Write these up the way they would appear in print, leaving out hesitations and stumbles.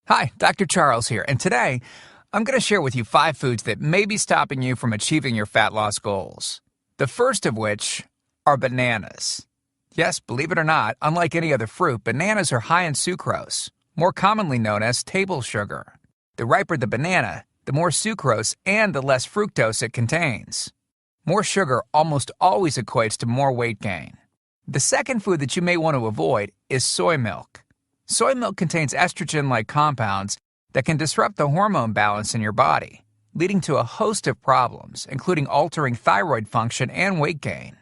Hi, Dr. Charles here, and today I'm going to share with you 5 foods that may be stopping you from achieving your fat loss goals. The first of which are bananas. Yes, believe it or not, unlike any other fruit, bananas are high in sucrose, more commonly known as table sugar. The riper the banana, the more sucrose and the less fructose it contains. More sugar almost always equates to more weight gain. The second food that you may want to avoid is soy milk. Soy milk contains estrogen-like compounds that can disrupt the hormone balance in your body, leading to a host of problems, including altering thyroid function and weight gain.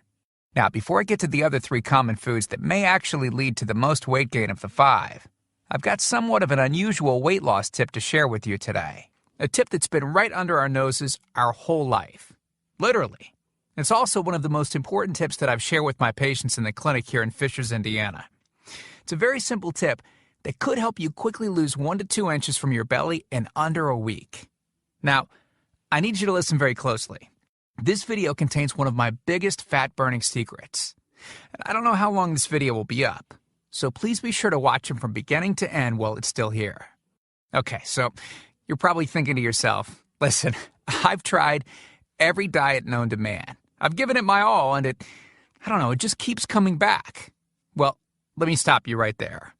Now, before I get to the other 3 common foods that may actually lead to the most weight gain of the 5, I've got somewhat of an unusual weight loss tip to share with you today. A tip that's been right under our noses our whole life. Literally. It's also one of the most important tips that I've shared with my patients in the clinic here in Fishers, Indiana. It's a very simple tip that could help you quickly lose 1 to 2 inches from your belly in under a week. Now, I need you to listen very closely. This video contains one of my biggest fat-burning secrets. And I don't know how long this video will be up, so please be sure to watch it from beginning to end while it's still here. Okay, so you're probably thinking to yourself, listen, I've tried every diet known to man. I've given it my all, and it just keeps coming back. Well, let me stop you right there.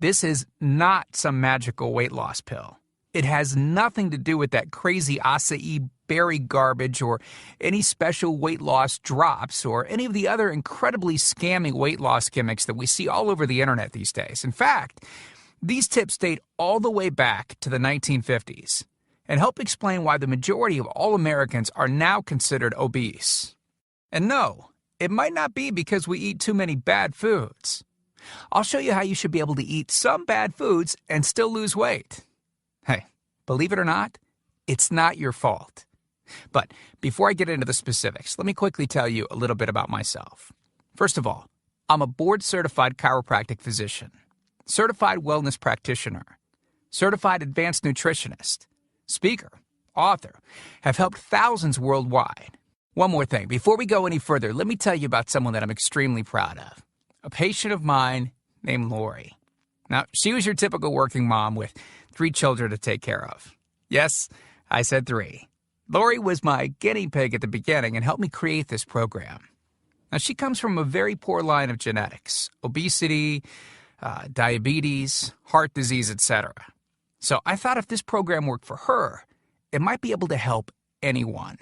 This is not some magical weight loss pill. It has nothing to do with that crazy acai berry garbage or any special weight loss drops or any of the other incredibly scammy weight loss gimmicks that we see all over the internet these days. In fact, these tips date all the way back to the 1950s and help explain why the majority of all Americans are now considered obese. And no, it might not be because we eat too many bad foods. I'll show you how you should be able to eat some bad foods and still lose weight. Hey, believe it or not, it's not your fault. But before I get into the specifics, let me quickly tell you a little bit about myself. First of all, I'm a board-certified chiropractic physician, certified wellness practitioner, certified advanced nutritionist, speaker, author, have helped thousands worldwide. One more thing, before we go any further, let me tell you about someone that I'm extremely proud of. A patient of mine named Lori. Now, she was your typical working mom with 3 children to take care of. Yes, I said 3. Lori was my guinea pig at the beginning and helped me create this program. Now, she comes from a very poor line of genetics, obesity, diabetes, heart disease, etc. So I thought if this program worked for her, it might be able to help anyone.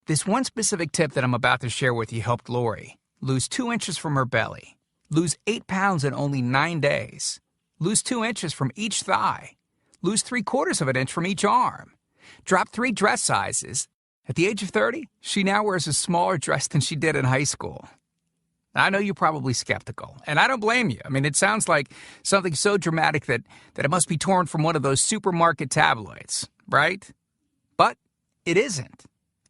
This one specific tip that I'm about to share with you helped Lori lose 2 inches from her belly, lose 8 pounds in only 9 days, lose 2 inches from each thigh, lose 3/4 of an inch from each arm, drop 3 dress sizes. At the age of 30, she now wears a smaller dress than she did in high school. I know you're probably skeptical, and I don't blame you. I mean, it sounds like something so dramatic that it must be torn from one of those supermarket tabloids, right? But it isn't.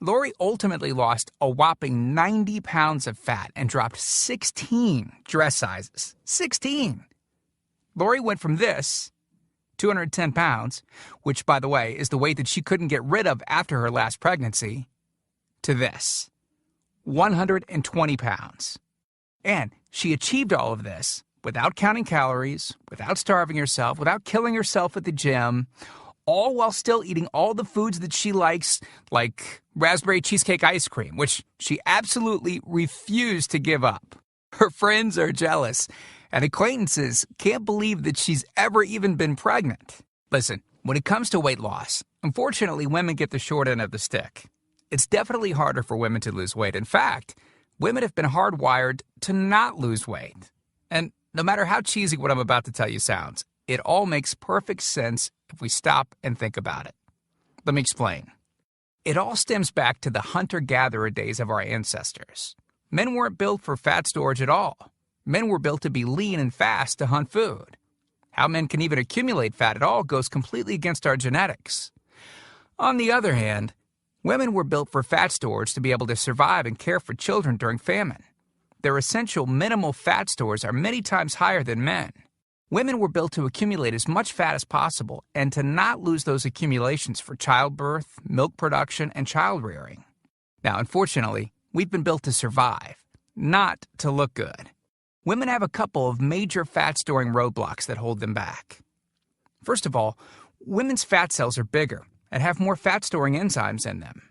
Lori ultimately lost a whopping 90 pounds of fat and dropped 16 dress sizes. 16! Lori went from this, 210 pounds, which, by the way, is the weight that she couldn't get rid of after her last pregnancy, to this, 120 pounds. And she achieved all of this without counting calories, without starving herself, without killing herself at the gym, all while still eating all the foods that she likes, like raspberry cheesecake ice cream, which she absolutely refused to give up. Her friends are jealous, and acquaintances can't believe that she's ever even been pregnant. Listen, when it comes to weight loss, unfortunately, women get the short end of the stick. It's definitely harder for women to lose weight. In fact, women have been hardwired to not lose weight. And no matter how cheesy what I'm about to tell you sounds, it all makes perfect sense if we stop and think about it. Let me explain. It all stems back to the hunter-gatherer days of our ancestors. Men weren't built for fat storage at all. Men were built to be lean and fast to hunt food. How men can even accumulate fat at all goes completely against our genetics. On the other hand, women were built for fat storage to be able to survive and care for children during famine. Their essential minimal fat stores are many times higher than men. Women were built to accumulate as much fat as possible and to not lose those accumulations for childbirth, milk production, and child rearing. Now, unfortunately, we've been built to survive, not to look good. Women have a couple of major fat-storing roadblocks that hold them back. First of all, women's fat cells are bigger and have more fat-storing enzymes in them.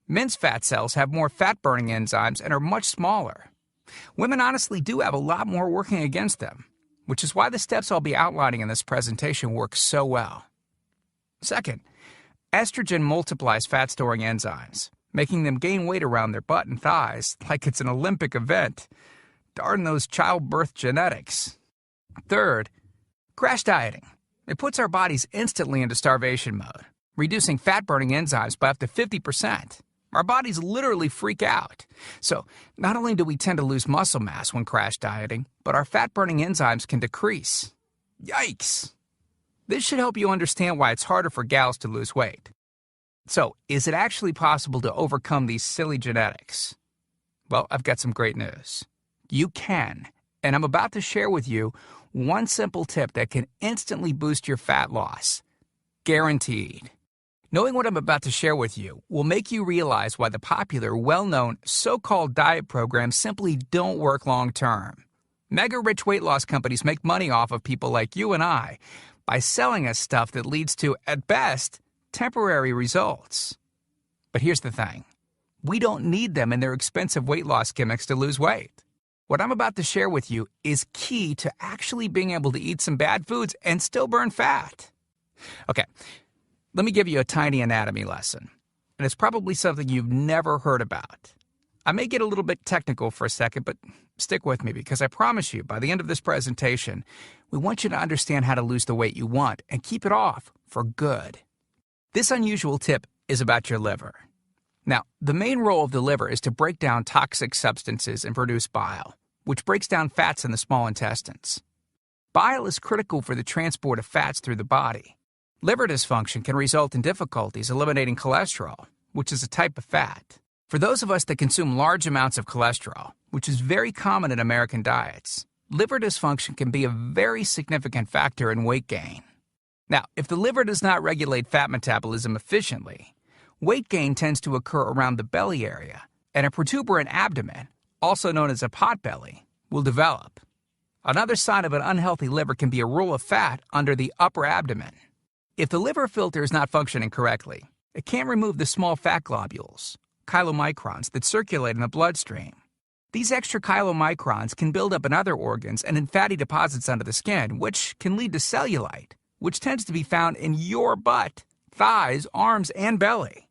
Men's fat cells have more fat-burning enzymes and are much smaller. Women honestly do have a lot more working against them, which is why the steps I'll be outlining in this presentation work so well. Second, estrogen multiplies fat-storing enzymes, making them gain weight around their butt and thighs like it's an Olympic event. Darn those childbirth genetics. Third, crash dieting. It puts our bodies instantly into starvation mode, reducing fat-burning enzymes by up to 50%. Our bodies literally freak out. So, not only do we tend to lose muscle mass when crash dieting, but our fat-burning enzymes can decrease. Yikes! This should help you understand why it's harder for gals to lose weight. So, is it actually possible to overcome these silly genetics? Well, I've got some great news. You can, and I'm about to share with you one simple tip that can instantly boost your fat loss. Guaranteed. Knowing what I'm about to share with you will make you realize why the popular, well-known, so-called diet programs simply don't work long-term. Mega-rich weight loss companies make money off of people like you and I by selling us stuff that leads to, at best, temporary results. But here's the thing. We don't need them in their expensive weight loss gimmicks to lose weight. What I'm about to share with you is key to actually being able to eat some bad foods and still burn fat. Okay. Let me give you a tiny anatomy lesson, and it's probably something you've never heard about. I may get a little bit technical for a second, but stick with me because I promise you, by the end of this presentation, we want you to understand how to lose the weight you want and keep it off for good. This unusual tip is about your liver. Now, the main role of the liver is to break down toxic substances and produce bile, which breaks down fats in the small intestines. Bile is critical for the transport of fats through the body. Liver dysfunction can result in difficulties eliminating cholesterol, which is a type of fat. For those of us that consume large amounts of cholesterol, which is very common in American diets, liver dysfunction can be a very significant factor in weight gain. Now, if the liver does not regulate fat metabolism efficiently, weight gain tends to occur around the belly area, and a protuberant abdomen, also known as a potbelly, will develop. Another sign of an unhealthy liver can be a roll of fat under the upper abdomen. If the liver filter is not functioning correctly, it can't remove the small fat globules, chylomicrons, that circulate in the bloodstream. These extra chylomicrons can build up in other organs and in fatty deposits under the skin, which can lead to cellulite, which tends to be found in your butt, thighs, arms, and belly.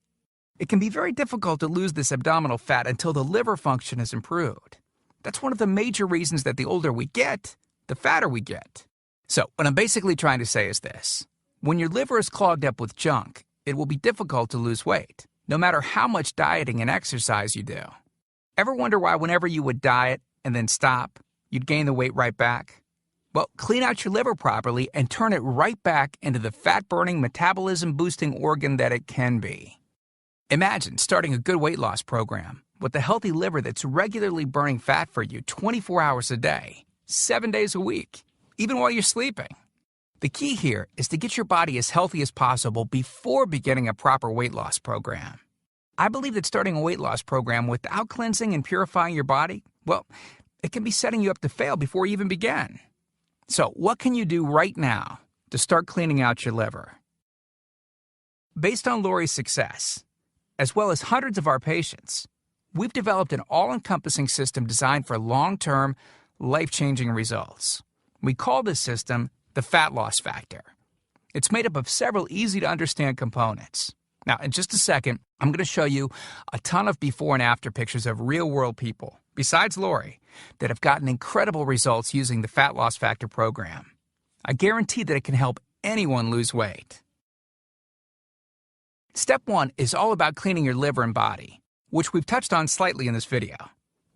It can be very difficult to lose this abdominal fat until the liver function is improved. That's one of the major reasons that the older we get, the fatter we get. So, what I'm basically trying to say is this. When your liver is clogged up with junk, it will be difficult to lose weight, no matter how much dieting and exercise you do. Ever wonder why whenever you would diet and then stop, you'd gain the weight right back? Well, clean out your liver properly and turn it right back into the fat-burning, metabolism-boosting organ that it can be. Imagine starting a good weight loss program with a healthy liver that's regularly burning fat for you 24 hours a day, 7 days a week, even while you're sleeping. The key here is to get your body as healthy as possible before beginning a proper weight loss program. I believe that starting a weight loss program without cleansing and purifying your body, well, it can be setting you up to fail before you even begin. So, what can you do right now to start cleaning out your liver? Based on Lori's success, as well as hundreds of our patients, we've developed an all-encompassing system designed for long-term, life-changing results. We call this system the Fat Loss Factor. It's made up of several easy-to-understand components. Now, in just a second, I'm going to show you a ton of before and after pictures of real-world people, besides Lori, that have gotten incredible results using the Fat Loss Factor program. I guarantee that it can help anyone lose weight. Step 1 is all about cleaning your liver and body, which we've touched on slightly in this video.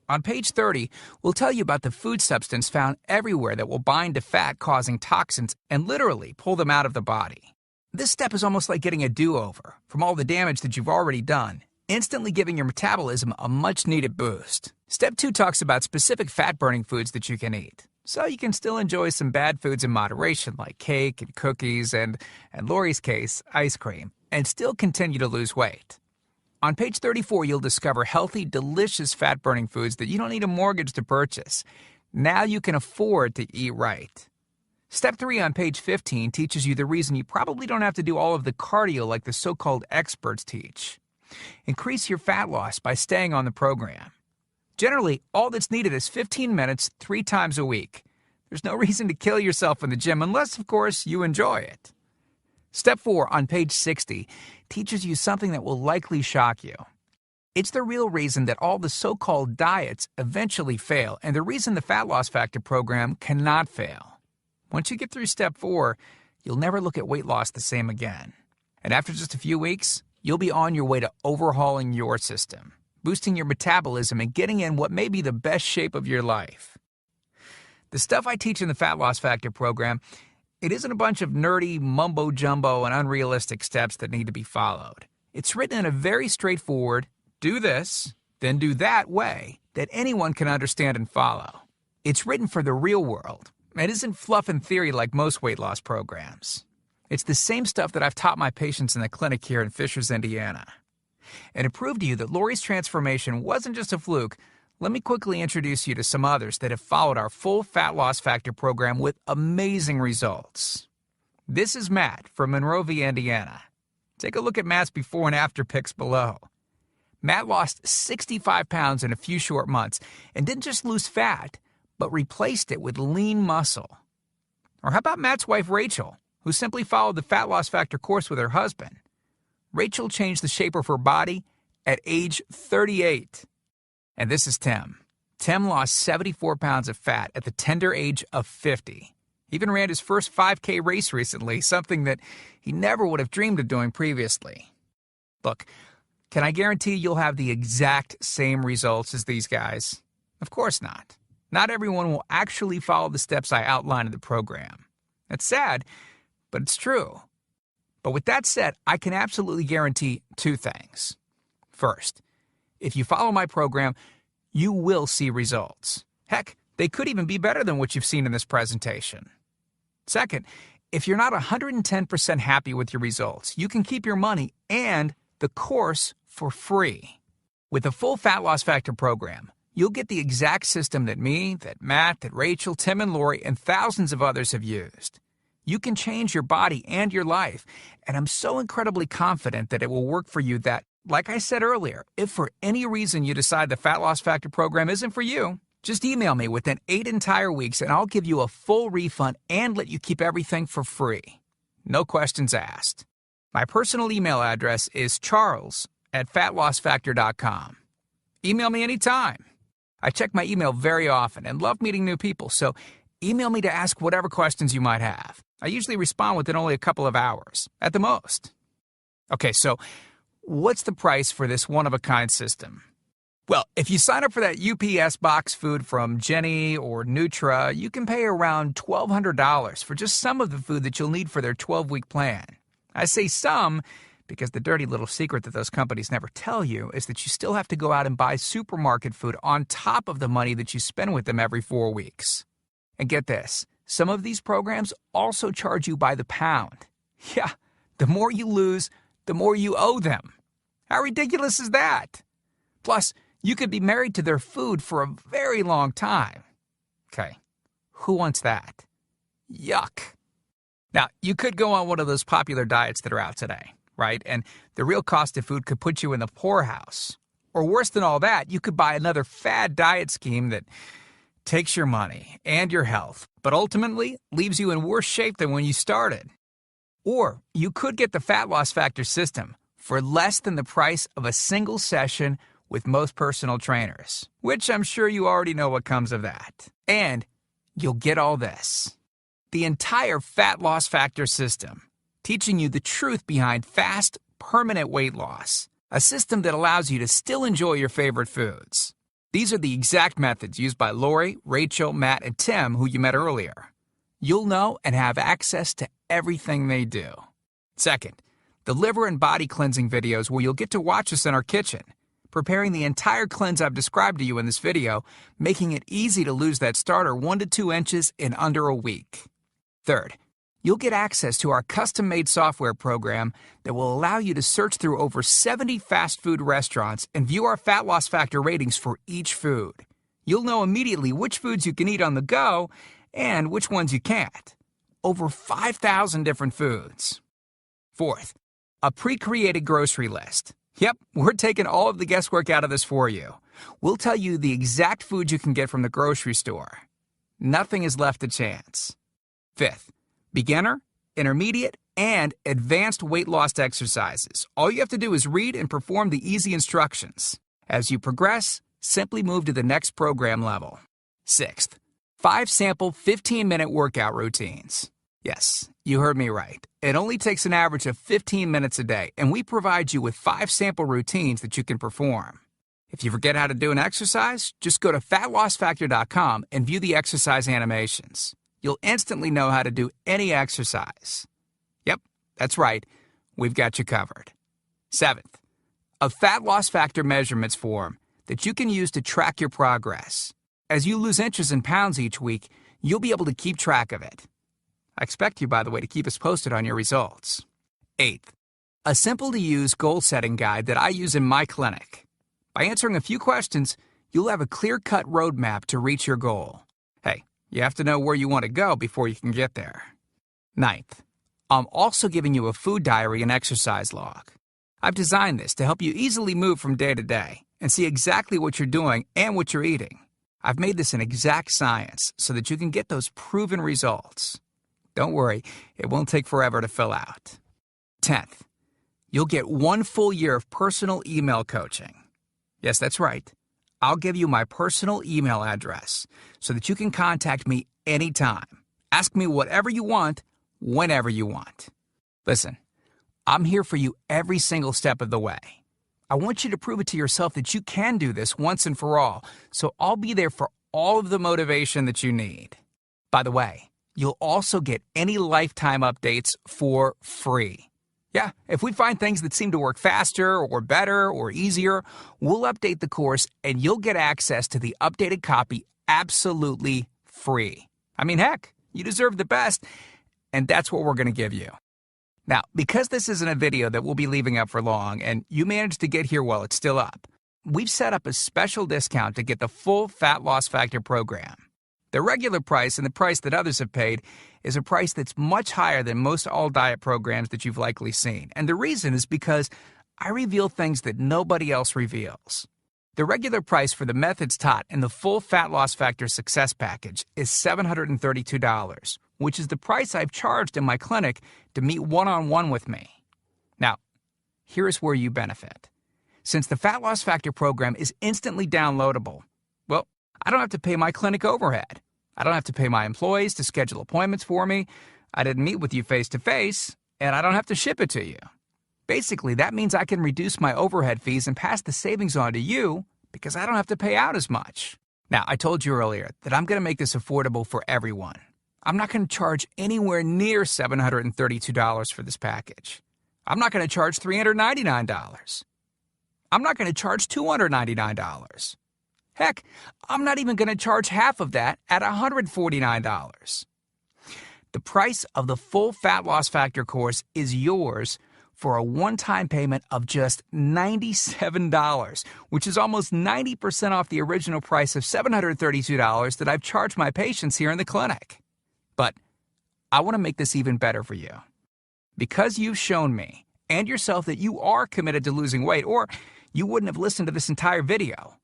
On page 30, we'll tell you about the food substance found everywhere that will bind to fat, causing toxins and literally pull them out of the body. This step is almost like getting a do-over from all the damage that you've already done, instantly giving your metabolism a much-needed boost. Step 2 talks about specific fat-burning foods that you can eat, so you can still enjoy some bad foods in moderation like cake and cookies and, in Lori's case, ice cream, and still continue to lose weight. On page 34, you'll discover healthy, delicious fat-burning foods that you don't need a mortgage to purchase. Now you can afford to eat right. Step 3 on page 15 teaches you the reason you probably don't have to do all of the cardio like the so-called experts teach. Increase your fat loss by staying on the program. Generally, all that's needed is 15 minutes 3 times a week. There's no reason to kill yourself in the gym unless, of course, you enjoy it. Step 4 on page 60 teaches you something that will likely shock you. It's the real reason that all the so-called diets eventually fail, and the reason the Fat Loss Factor program cannot fail. Once you get through step 4, you'll never look at weight loss the same again. And after just a few weeks, you'll be on your way to overhauling your system, boosting your metabolism, and getting in what may be the best shape of your life. The stuff I teach in the Fat Loss Factor program, it isn't a bunch of nerdy mumbo-jumbo and unrealistic steps that need to be followed. It's written in a very straightforward, do this, then do that way that anyone can understand and follow. It's written for the real world. It isn't fluff and theory like most weight loss programs. It's the same stuff that I've taught my patients in the clinic here in Fishers, Indiana. And to prove to you that Lori's transformation wasn't just a fluke, let me quickly introduce you to some others that have followed our full Fat Loss Factor program with amazing results. This is Matt from Monrovia, Indiana. Take a look at Matt's before and after pics below. Matt lost 65 pounds in a few short months and didn't just lose fat, but replaced it with lean muscle. Or how about Matt's wife, Rachel, who simply followed the Fat Loss Factor course with her husband? Rachel changed the shape of her body at age 38. And this is Tim. Tim lost 74 pounds of fat at the tender age of 50. He even ran his first 5K race recently, something that he never would have dreamed of doing previously. Look, can I guarantee you'll have the exact same results as these guys? Of course not. Not everyone will actually follow the steps I outline in the program. That's sad, but it's true. But with that said, I can absolutely guarantee 2 things. First, if you follow my program, you will see results. Heck, they could even be better than what you've seen in this presentation. Second, if you're not 110% happy with your results, you can keep your money and the course for free. With the full Fat Loss Factor program, you'll get the exact system that me, that Matt, that Rachel, Tim, and Lori, and thousands of others have used. You can change your body and your life, and I'm so incredibly confident that it will work for you that, like I said earlier, if for any reason you decide the Fat Loss Factor program isn't for you, just email me within 8 entire weeks and I'll give you a full refund and let you keep everything for free. No questions asked. My personal email address is charles@fatlossfactor.com. Email me anytime. I check my email very often and love meeting new people, so email me to ask whatever questions you might have. I usually respond within only a couple of hours, at the most. Okay, so what's the price for this one-of-a-kind system? Well, if you sign up for that UPS box food from Jenny or Nutra, you can pay around $1,200 for just some of the food that you'll need for their 12-week plan. I say some because the dirty little secret that those companies never tell you is that you still have to go out and buy supermarket food on top of the money that you spend with them every 4 weeks. And get this, some of these programs also charge you by the pound. Yeah, the more you lose, the more you owe them. How ridiculous is that? Plus, you could be married to their food for a very long time. Okay, who wants that? Yuck. Now, you could go on one of those popular diets that are out today, right? And the real cost of food could put you in the poorhouse. Or worse than all that, you could buy another fad diet scheme that takes your money and your health, but ultimately leaves you in worse shape than when you started. Or you could get the Fat Loss Factor system for less than the price of a single session with most personal trainers, which I'm sure you already know what comes of that. And you'll get all this. The entire Fat Loss Factor system, teaching you the truth behind fast, permanent weight loss, a system that allows you to still enjoy your favorite foods. These are the exact methods used by Lori, Rachel, Matt, and Tim, who you met earlier. You'll know and have access to everything they do. Second, the liver and body cleansing videos where you'll get to watch us in our kitchen, preparing the entire cleanse I've described to you in this video, making it easy to lose that starter 1 to 2 inches in under a week. Third, you'll get access to our custom-made software program that will allow you to search through over 70 fast food restaurants and view our Fat Loss Factor ratings for each food. You'll know immediately which foods you can eat on the go and which ones you can't. over 5,000 different foods. Fourth, a pre-created grocery list. Yep, we're taking all of the guesswork out of this for you. We'll tell you the exact food you can get from the grocery store. Nothing is left to chance. Fifth, beginner, intermediate, and advanced weight loss exercises. All you have to do is read and perform the easy instructions. As you progress, simply move to the next program level. Sixth, 5 sample 15-minute workout routines. Yes, you heard me right. It only takes an average of 15 minutes a day, and we provide you with 5 sample routines that you can perform. If you forget how to do an exercise, just go to fatlossfactor.com and view the exercise animations. You'll instantly know how to do any exercise. Yep, that's right. We've got you covered. Seventh, a Fat Loss Factor measurements form that you can use to track your progress. As you lose inches and pounds each week, you'll be able to keep track of it. I expect you, by the way, to keep us posted on your results. Eighth, a simple-to-use goal-setting guide that I use in my clinic. By answering a few questions, you'll have a clear-cut roadmap to reach your goal. Hey, you have to know where you want to go before you can get there. Ninth, I'm also giving you a food diary and exercise log. I've designed this to help you easily move from day to day and see exactly what you're doing and what you're eating. I've made this an exact science so that you can get those proven results. Don't worry, it won't take forever to fill out. 10th, you'll get 1 full year of personal email coaching. Yes, that's right. I'll give you my personal email address so that you can contact me anytime. Ask me whatever you want, whenever you want. Listen, I'm here for you every single step of the way. I want you to prove it to yourself that you can do this once and for all, so I'll be there for all of the motivation that you need. By the way, you'll also get any lifetime updates for free. Yeah, if we find things that seem to work faster or better or easier, we'll update the course and you'll get access to the updated copy absolutely free. I mean, heck, you deserve the best, and that's what we're going to give you. Now, because this isn't a video that we'll be leaving up for long, and you managed to get here while it's still up, we've set up a special discount to get the full Fat Loss Factor program. The regular price and the price that others have paid is a price that's much higher than most all-diet programs that you've likely seen. And the reason is because I reveal things that nobody else reveals. The regular price for the methods taught in the full Fat Loss Factor Success Package is $732, which is the price I've charged in my clinic to meet one-on-one with me. Now, here's where you benefit. Since the Fat Loss Factor program is instantly downloadable, well, I don't have to pay my clinic overhead. I don't have to pay my employees to schedule appointments for me. I didn't meet with you face-to-face, and I don't have to ship it to you. Basically, that means I can reduce my overhead fees and pass the savings on to you because I don't have to pay out as much. Now, I told you earlier that I'm going to make this affordable for everyone. I'm not going to charge anywhere near $732 for this package. I'm not going to charge $399. I'm not going to charge $299. Heck, I'm not even going to charge half of that at $149. The price of the full Fat Loss Factor course is yours for a one-time payment of just $97, which is almost 90% off the original price of $732 that I've charged my patients here in the clinic. But I want to make this even better for you. Because you've shown me and yourself that you are committed to losing weight, or you wouldn't have listened to this entire video.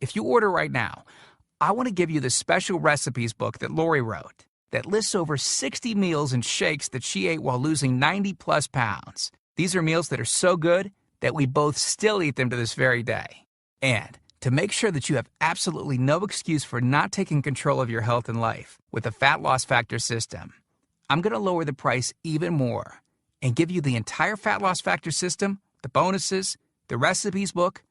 If you order right now, I want to give you the special recipes book that Lori wrote that lists over 60 meals and shakes that she ate while losing 90-plus pounds. These are meals that are so good that we both still eat them to this very day. And to make sure that you have absolutely no excuse for not taking control of your health and life with the Fat Loss Factor system, I'm going to lower the price even more and give you the entire Fat Loss Factor system, the bonuses, the recipes book,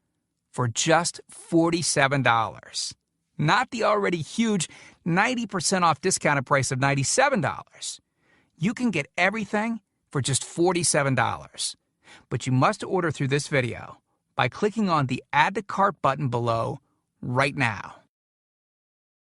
for just $47. Not the already huge 90% off discounted price of $97. You can get everything for just $47. But you must order through this video by clicking on the Add to Cart button below right now.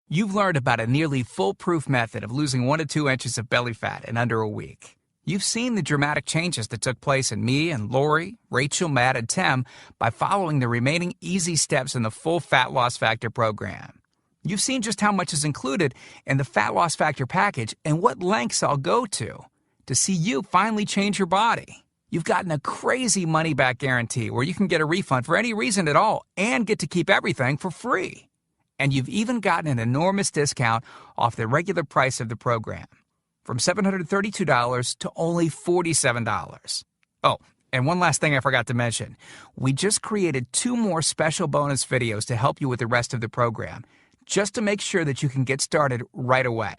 You've learned about a nearly foolproof method of losing 1 to 2 inches of belly fat in under a week. You've seen the dramatic changes that took place in me and Lori, Rachel, Matt, and Tim by following the remaining easy steps in the full Fat Loss Factor program. You've seen just how much is included in the Fat Loss Factor package and what lengths I'll go to see you finally change your body. You've gotten a crazy money-back guarantee where you can get a refund for any reason at all and get to keep everything for free. And you've even gotten an enormous discount off the regular price of the program, from $732 to only $47. Oh, and one last thing I forgot to mention. We just created 2 more special bonus videos to help you with the rest of the program, just to make sure that you can get started right away.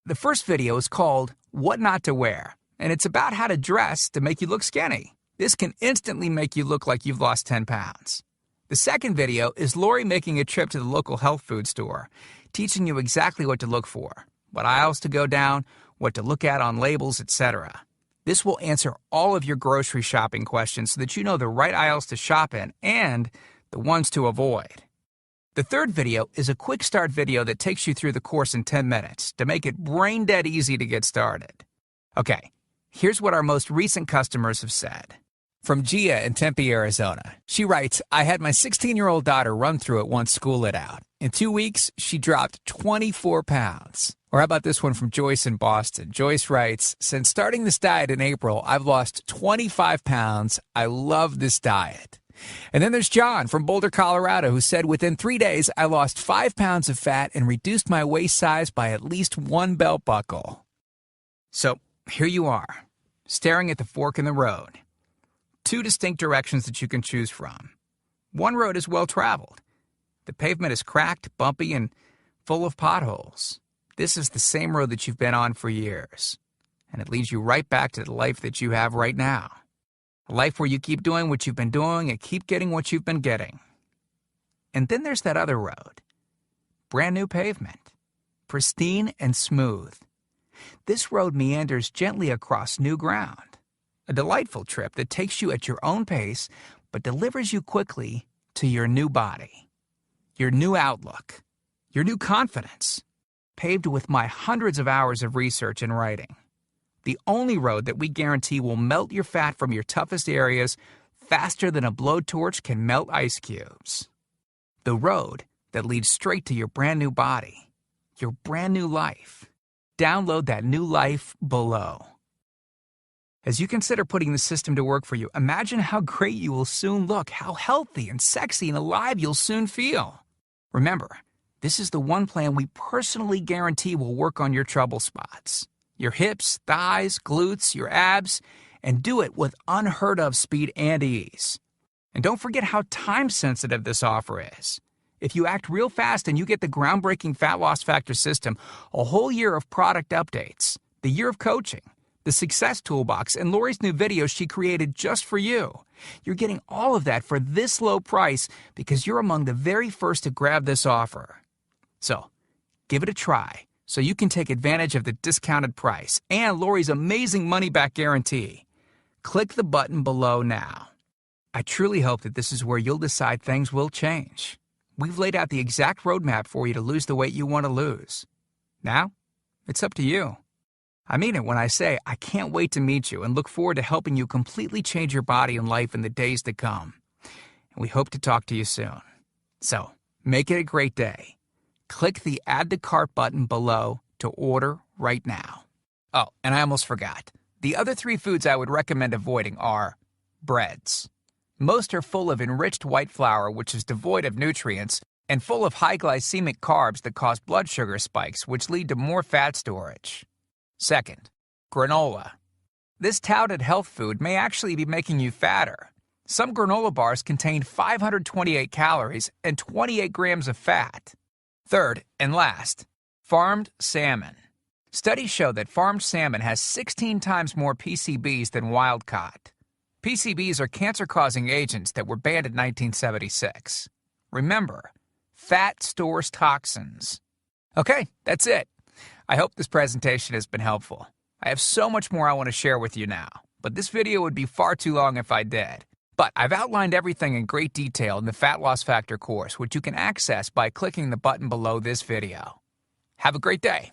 The first video is called What Not to Wear, and it's about how to dress to make you look skinny. This can instantly make you look like you've lost 10 pounds. The second video is Lori making a trip to the local health food store, teaching you exactly what to look for, what aisles to go down, what to look at on labels, etc. This will answer all of your grocery shopping questions so that you know the right aisles to shop in and the ones to avoid. The third video is a quick start video that takes you through the course in 10 minutes to make it brain dead easy to get started. Okay, here's what our most recent customers have said. From Gia in Tempe, Arizona. She writes, I had my 16-year-old daughter run through it once school let out. In 2 weeks, she dropped 24 pounds. Or how about this one from Joyce in Boston? Joyce writes, since starting this diet in April, I've lost 25 pounds. I love this diet. And then there's John from Boulder, Colorado, who said, within 3 days, I lost 5 pounds of fat and reduced my waist size by at least 1 belt buckle. So here you are, staring at the fork in the road. 2 distinct directions that you can choose from. One road is well traveled. The pavement is cracked, bumpy, and full of potholes. This is the same road that you've been on for years. And it leads you right back to the life that you have right now. A life where you keep doing what you've been doing and keep getting what you've been getting. And then there's that other road. Brand new pavement. Pristine and smooth. This road meanders gently across new ground. A delightful trip that takes you at your own pace, but delivers you quickly to your new body. Your new outlook. Your new confidence. Paved with my hundreds of hours of research and writing. The only road that we guarantee will melt your fat from your toughest areas faster than a blowtorch can melt ice cubes. The road that leads straight to your brand new body, your brand new life. Download that new life below. As you consider putting the system to work for you, imagine how great you will soon look, how healthy and sexy and alive you'll soon feel. Remember, this is the one plan we personally guarantee will work on your trouble spots. Your hips, thighs, glutes, your abs, and do it with unheard of speed and ease. And don't forget how time-sensitive this offer is. If you act real fast and you get the groundbreaking Fat Loss Factor system, a whole year of product updates, the year of coaching, the Success Toolbox, and Lori's new videos she created just for you. You're getting all of that for this low price because you're among the very first to grab this offer. So, give it a try so you can take advantage of the discounted price and Lori's amazing money-back guarantee. Click the button below now. I truly hope that this is where you'll decide things will change. We've laid out the exact roadmap for you to lose the weight you want to lose. Now, it's up to you. I mean it when I say I can't wait to meet you and look forward to helping you completely change your body and life in the days to come. And we hope to talk to you soon. So, make it a great day. Click the Add to Cart button below to order right now. Oh, and I almost forgot. The other 3 foods I would recommend avoiding are breads. Most are full of enriched white flour, which is devoid of nutrients, and full of high glycemic carbs that cause blood sugar spikes, which lead to more fat storage. Second, granola. This touted health food may actually be making you fatter. Some granola bars contain 528 calories and 28 grams of fat. Third and last, farmed salmon. Studies show that farmed salmon has 16 times more PCBs than wild caught. PCBs are cancer-causing agents that were banned in 1976. Remember, fat stores toxins. Okay, that's it. I hope this presentation has been helpful. I have so much more I want to share with you now, but this video would be far too long if I did. But I've outlined everything in great detail in the Fat Loss Factor course, which you can access by clicking the button below this video. Have a great day.